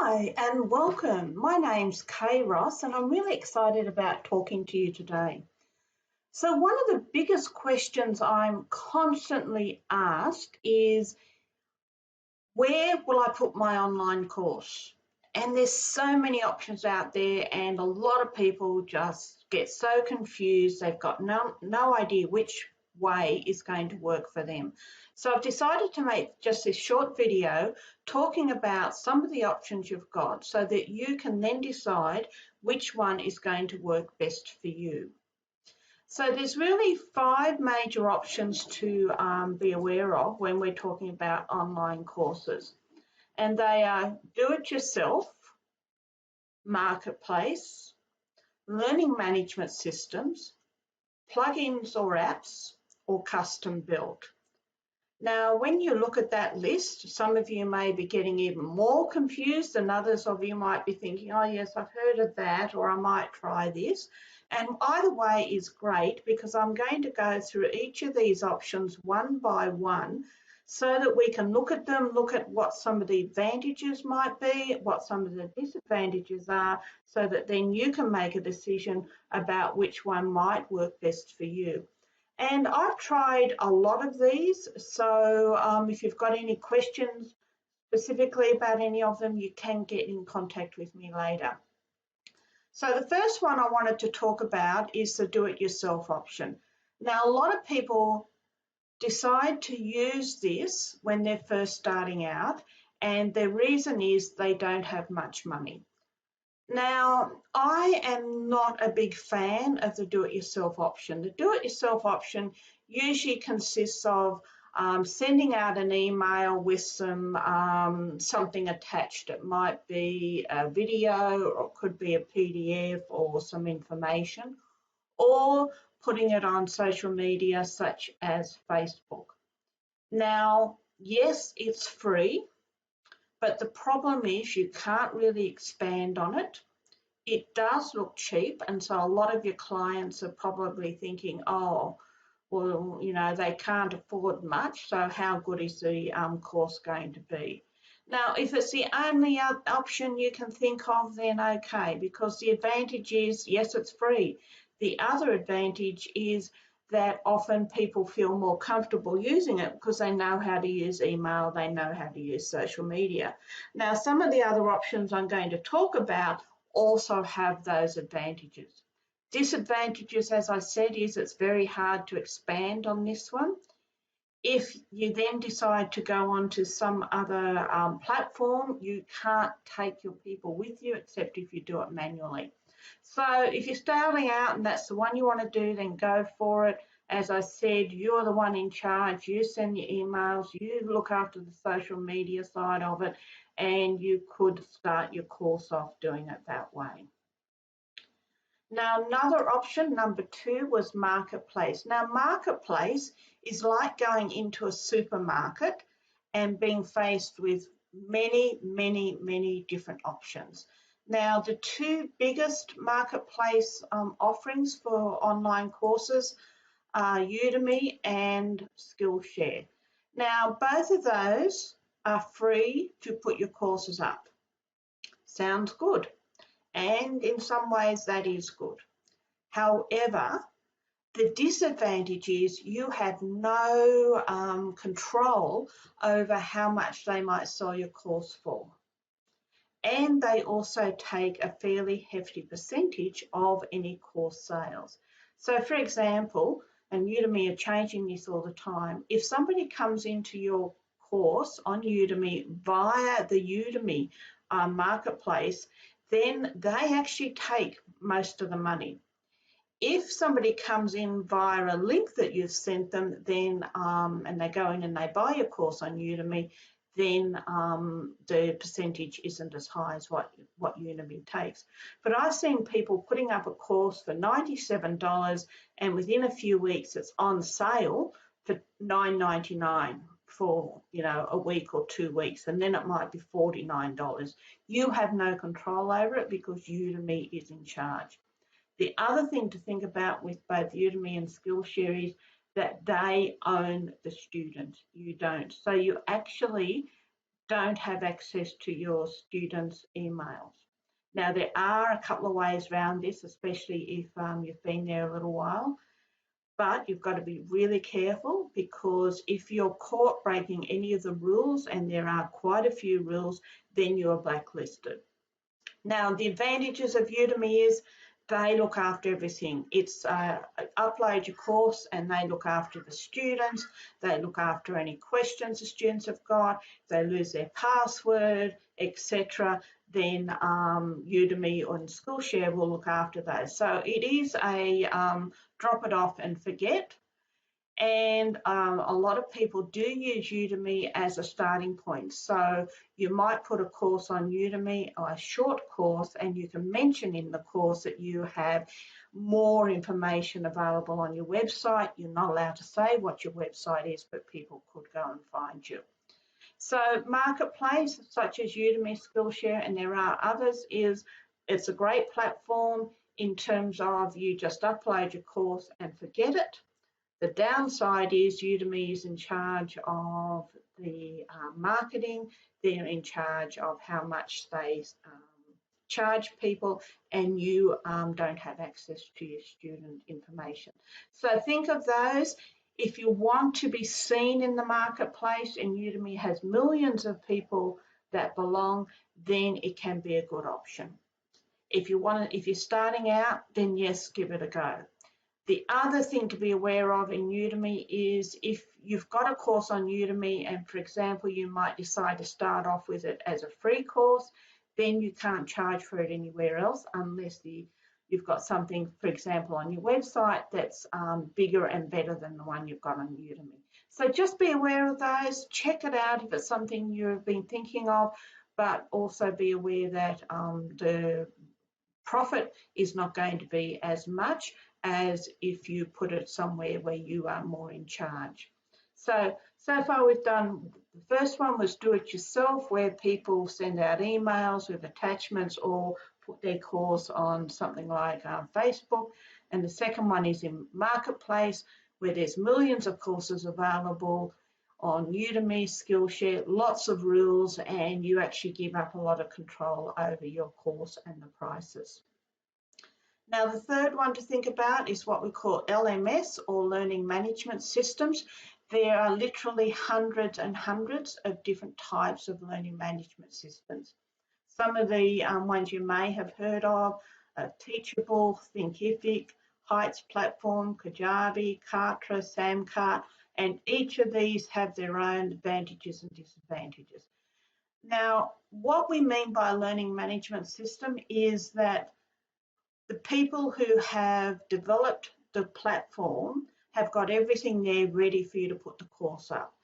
Hi and welcome. My name's Kay Ross and I'm really excited about talking to you today. So one of the biggest questions I'm constantly asked is, where will I put my online course? And there's so many options out there and a lot of people just get so confused. They've got no idea which way is going to work for them. So I've decided to make just this short video talking about some of the options you've got so that you can then decide which one is going to work best for you. So there's really 5 major options to be aware of when we're talking about online courses. And they are do-it-yourself, marketplace, learning management systems, plugins or apps, or custom built. Now, when you look at that list, some of you may be getting even more confused and others of you might be thinking, oh yes, I've heard of that, or I might try this. And either way is great because I'm going to go through each of these options one by one so that we can look at them, look at what some of the advantages might be, what some of the disadvantages are, so that then you can make a decision about which one might work best for you. And I've tried a lot of these, so if you've got any questions specifically about any of them, you can get in contact with me later. So the first one I wanted to talk about is the do-it-yourself option. Now, a lot of people decide to use this when they're first starting out, and the reason is they don't have much money. Now, I am not a big fan of the do-it-yourself option. The do-it-yourself option usually consists of sending out an email with something attached. It might be a video, or it could be a PDF or some information, or putting it on social media such as Facebook. Now, yes, it's free, but the problem is you can't really expand on it. It does look cheap, and so a lot of your clients are probably thinking, oh, well, you know, they can't afford much, so how good is the course going to be? Now, if it's the only option you can think of, then okay, because the advantage is, yes, it's free. The other advantage is that often people feel more comfortable using it because they know how to use email, they know how to use social media. Now, some of the other options I'm going to talk about also have those advantages. Disadvantages, as I said, is it's very hard to expand on this one. If you then decide to go on to some other platform, you can't take your people with you except if you do it manually. So if you're starting out and that's the one you want to do, then go for it. As I said, you're the one in charge. You send your emails, you look after the social media side of it, and you could start your course off doing it that way. Now, another option, number 2, was marketplace. Now, marketplace is like going into a supermarket and being faced with many different options. Now, the 2 biggest marketplace offerings for online courses are Udemy and Skillshare. Now, both of those are free to put your courses up. Sounds good. And in some ways that is good. However, the disadvantage is you have no control over how much they might sell your course for. And they also take a fairly hefty percentage of any course sales. So for example, and Udemy are changing this all the time, if somebody comes into your course on Udemy via the Udemy marketplace, then they actually take most of the money. If somebody comes in via a link that you've sent them, then and they go in and they buy your course on Udemy, then the percentage isn't as high as what Udemy takes. But I've seen people putting up a course for $97 and within a few weeks it's on sale for $9.99 for, you know, a week or 2 weeks, and then it might be $49. You have no control over it because Udemy is in charge. The other thing to think about with both Udemy and Skillshare is that they own the student, you don't. So you actually don't have access to your students' emails. Now, there are a couple of ways around this, especially if you've been there a little while, but you've got to be really careful, because if you're caught breaking any of the rules, and there are quite a few rules, then you're blacklisted. Now, the advantages of Udemy is they look after everything. It's upload your course and they look after the students. They look after any questions the students have got. If they lose their password, etc., then Udemy and Skillshare will look after those. So it is a drop it off and forget. And a lot of people do use Udemy as a starting point. So you might put a course on Udemy, or a short course, and you can mention in the course that you have more information available on your website. You're not allowed to say what your website is, but people could go and find you. So marketplace such as Udemy, Skillshare, and there are others, it's a great platform in terms of you just upload your course and forget it. The downside is Udemy is in charge of the marketing. They're in charge of how much they charge people, and you don't have access to your student information. So think of those. If you want to be seen in the marketplace, and Udemy has millions of people that belong, then it can be a good option. If you're starting out, then yes, give it a go. The other thing to be aware of in Udemy is if you've got a course on Udemy, and for example, you might decide to start off with it as a free course, then you can't charge for it anywhere else unless you've got something, for example, on your website that's bigger and better than the one you've got on Udemy. So just be aware of those, check it out if it's something you've been thinking of, but also be aware that the profit is not going to be as much as if you put it somewhere where you are more in charge. So far we've done, the first one was do it yourself, where people send out emails with attachments or put their course on something like Facebook. And the second one is in marketplace, where there's millions of courses available on Udemy, Skillshare, lots of rules, and you actually give up a lot of control over your course and the prices. Now, the third one to think about is what we call LMS, or learning management systems. There are literally hundreds and hundreds of different types of learning management systems. Some of the ones you may have heard of are Teachable, Thinkific, Heights Platform, Kajabi, Kartra, Samcart, and each of these have their own advantages and disadvantages. Now, what we mean by a learning management system is that the people who have developed the platform have got everything there ready for you to put the course up.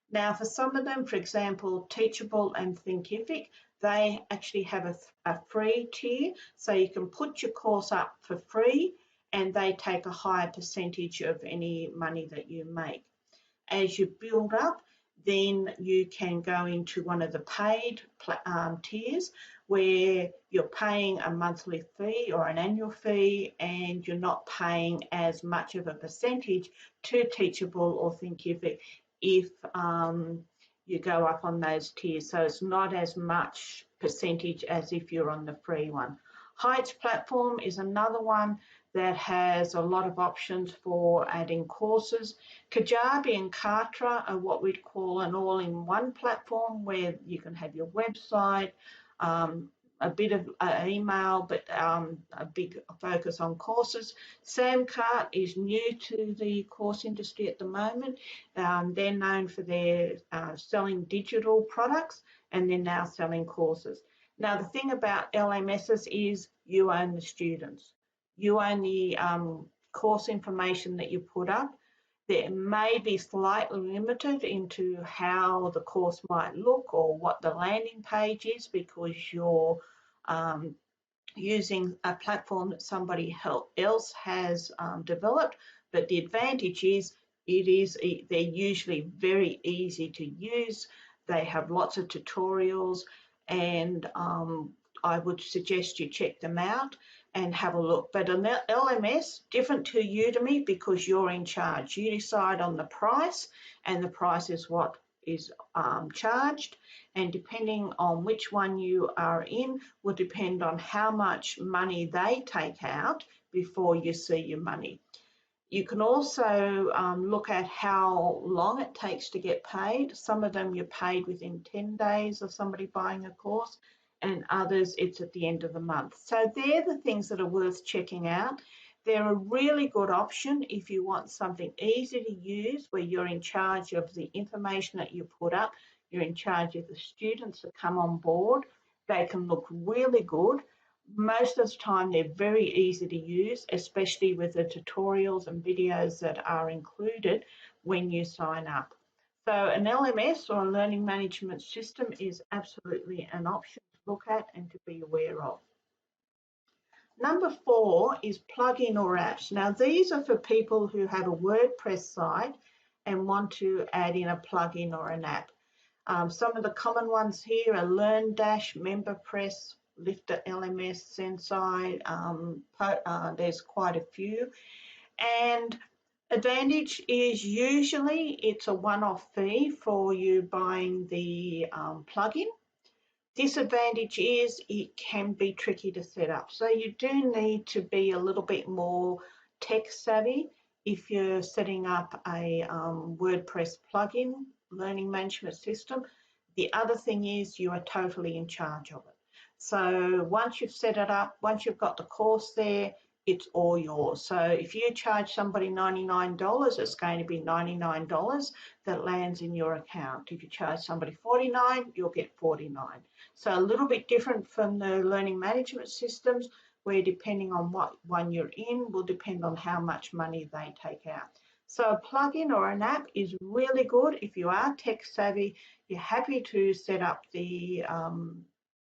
Now, for some of them, for example, Teachable and Thinkific, they actually have a free tier, so you can put your course up for free and they take a higher percentage of any money that you make. As you build up, then you can go into one of the paid tiers, where you're paying a monthly fee or an annual fee, and you're not paying as much of a percentage to Teachable or Thinkific if you go up on those tiers. So it's not as much percentage as if you're on the free one. Heights Platform is another one that has a lot of options for adding courses. Kajabi and Kartra are what we'd call an all-in-one platform, where you can have your website, a bit of email, but a big focus on courses. Samcart is new to the course industry at the moment. They're known for their selling digital products, and they're now selling courses. Now, the thing about LMSs is you own the students. You own the course information that you put up. There may be slightly limited into how the course might look or what the landing page is, because you're using a platform that somebody else has developed. But the advantage is they're usually very easy to use. They have lots of tutorials, and I would suggest you check them out and have a look. But an LMS, different to Udemy, because you're in charge. You decide on the price, and the price is what charged, and depending on which one you are in will depend on how much money they take out before you see your money. You can also look at how long it takes to get paid. Some of them you're paid within 10 days of somebody buying a course, and others it's at the end of the month. So they're the things that are worth checking out. They're a really good option if you want something easy to use where you're in charge of the information that you put up, you're in charge of the students that come on board. They can look really good. Most of the time they're very easy to use, especially with the tutorials and videos that are included when you sign up. So an LMS or a learning management system is absolutely an option to look at and to be aware of. Number 4 is plugin or apps. Now these are for people who have a WordPress site and want to add in a plugin or an app. Some of the common ones here are LearnDash, MemberPress, Lifter LMS, Sensei. There's quite a few. And advantage is usually it's a one-off fee for you buying the plugin. Disadvantage is it can be tricky to set up. So you do need to be a little bit more tech savvy if you're setting up a WordPress plugin learning management system. The other thing is you are totally in charge of it. So once you've set it up, once you've got the course there, it's all yours. So if you charge somebody $99, it's going to be $99 that lands in your account. If you charge somebody $49, you'll get $49. So a little bit different from the learning management systems, where depending on what one you're in will depend on how much money they take out. So a plugin or an app is really good if you are tech savvy, you're happy to set up the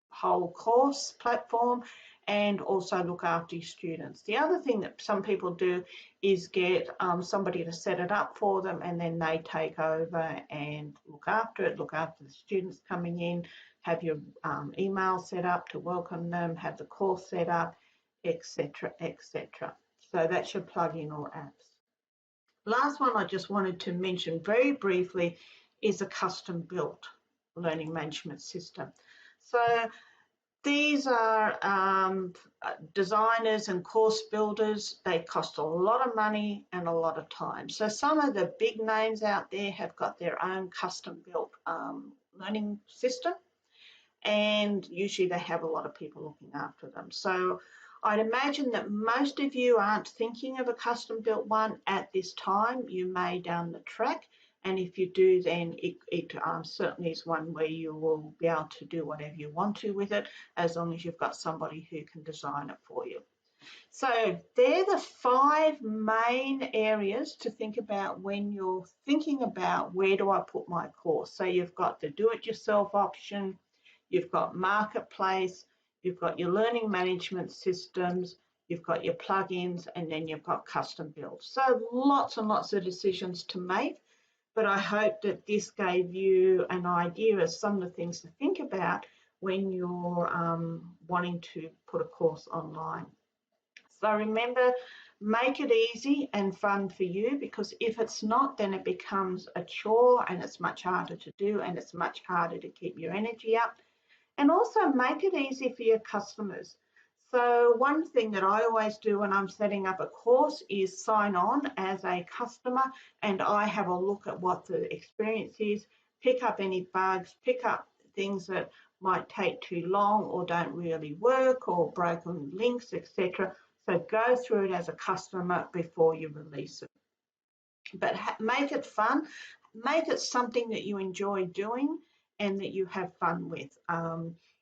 whole course platform and also look after your students. The other thing that some people do is get somebody to set it up for them, and then they take over and look after it, look after the students coming in, have your email set up to welcome them, have the course set up, etc., etc. So that's your plugin or apps. Last one I just wanted to mention very briefly is a custom built learning management system. So these are designers and course builders. They cost a lot of money and a lot of time. So some of the big names out there have got their own custom built learning system, and usually they have a lot of people looking after them. So I'd imagine that most of you aren't thinking of a custom built one at this time. You may down the track, and if you do, then it certainly is one where you will be able to do whatever you want to with it, as long as you've got somebody who can design it for you. So they're the 5 main areas to think about when you're thinking about where do I put my course. So you've got the do-it-yourself option, you've got marketplace, you've got your learning management systems, you've got your plugins, and then you've got custom build. So lots and lots of decisions to make, but I hope that this gave you an idea of some of the things to think about when you're wanting to put a course online. So remember, make it easy and fun for you, because if it's not, then it becomes a chore and it's much harder to do and it's much harder to keep your energy up. And also make it easy for your customers. So one thing that I always do when I'm setting up a course is sign on as a customer, and I have a look at what the experience is, pick up any bugs, pick up things that might take too long or don't really work, or broken links, etc. So go through it as a customer before you release it. But make it fun, make it something that you enjoy doing and that you have fun with.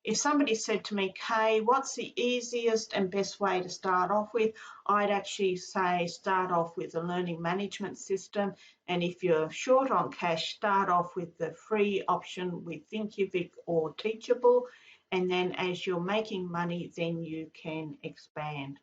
If somebody said to me, Kay, what's the easiest and best way to start off with? I'd actually say start off with a learning management system. And if you're short on cash, start off with the free option with Thinkific or Teachable. And then as you're making money, then you can expand.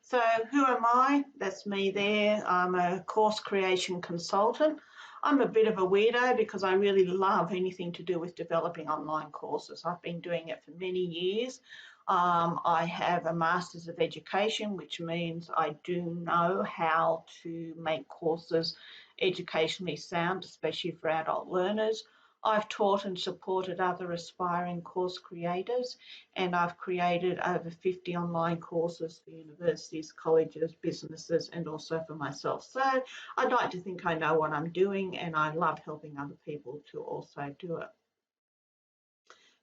So who am I? That's me there. I'm a course creation consultant. I'm a bit of a weirdo because I really love anything to do with developing online courses. I've been doing it for many years. I have a Master's of Education, which means I do know how to make courses educationally sound, especially for adult learners. I've taught and supported other aspiring course creators, and I've created over 50 online courses for universities, colleges, businesses, and also for myself. So I'd like to think I know what I'm doing, and I love helping other people to also do it.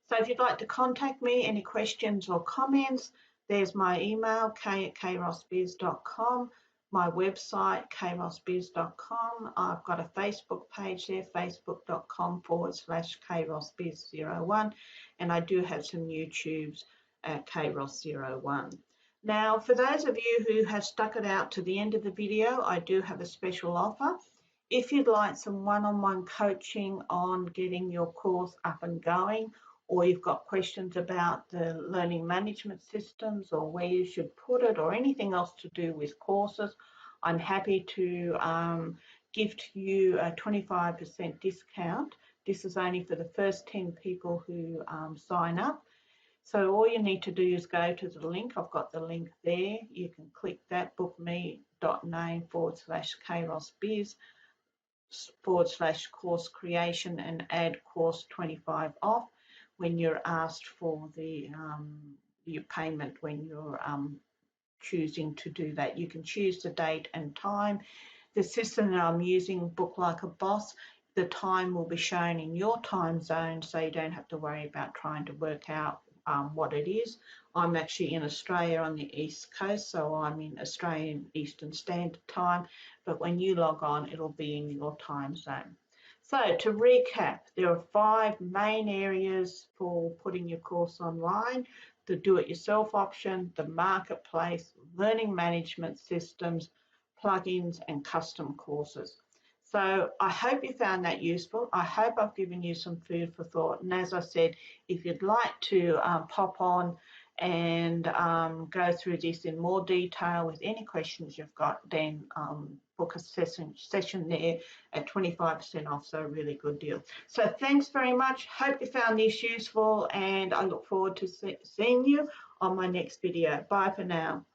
So if you'd like to contact me, any questions or comments, there's my email, k@krossbiz.com, my website, krossbiz.com. I've got a Facebook page there, facebook.com/krossbiz01, and I do have some YouTubes at kross01. Now, for those of you who have stuck it out to the end of the video, I do have a special offer. If you'd like some one-on-one coaching on getting your course up and going, or you've got questions about the learning management systems or where you should put it or anything else to do with courses, I'm happy to give to you a 25% discount. This is only for the first 10 people who sign up. So all you need to do is go to the link. I've got the link there. You can click that, bookme.name/krossbiz/course creation and add course 25 off when you're asked for the your payment when you're choosing to do that. You can choose the date and time. The system that I'm using, Book Like a Boss, the time will be shown in your time zone, so you don't have to worry about trying to work out what it is. I'm actually in Australia on the East Coast, so I'm in Australian Eastern Standard Time, but when you log on, it'll be in your time zone. So to recap, there are 5 main areas for putting your course online: the do-it-yourself option, the marketplace, learning management systems, plugins, and custom courses. So I hope you found that useful. I hope I've given you some food for thought. And as I said, if you'd like to pop on and go through this in more detail with any questions you've got, then book a session there at 25% off, so a really good deal. So thanks very much. Hope you found this useful, and I look forward to seeing you on my next video. Bye for now.